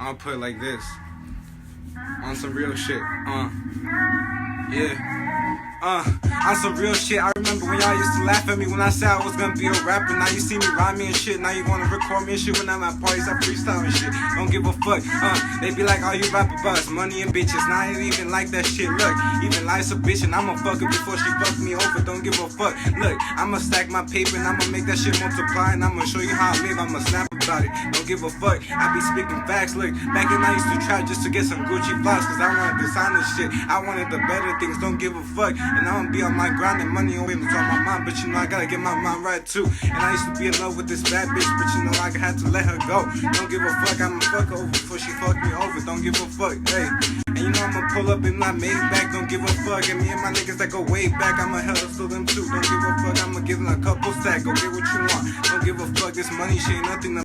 I'll put it like this. On some real shit. Yeah. On some real shit. I remember when y'all used to laugh at me when I said I was gonna be a rapper. Now you see me rhyme me and shit. Now you wanna record me and shit when I'm at parties. I freestyle and shit. Don't give a fuck. They be like, all you rap about is money and bitches. Now I ain't even like that shit. Look, even life's a bitch and I'ma fuck her before she fuck me over. Don't give a fuck. Look, I'ma stack my paper and I'ma make that shit multiply. And I'ma show you how I live. I'ma snap about it. Don't give a fuck. I be speaking facts. Look, back then I used to trap just to get some Gucci vlogs. Cause I wanted designer shit. I wanted the better things. Don't give a fuck. And I'ma be on my grind and money always on my mind. But you know I gotta get my mind right too. And I used to be in love with this bad bitch. But you know I had to let her go. Don't give a fuck. I'ma fuck her over before she fuck me over. Don't give a fuck. Hey. And you know I'ma pull up in my Maybach. Don't give a fuck. And me and my niggas that go way back, I'ma hell to them too. Don't give a fuck. I'ma give them a couple stacks. Go get what you want. Don't give a fuck. This money shit ain't nothing to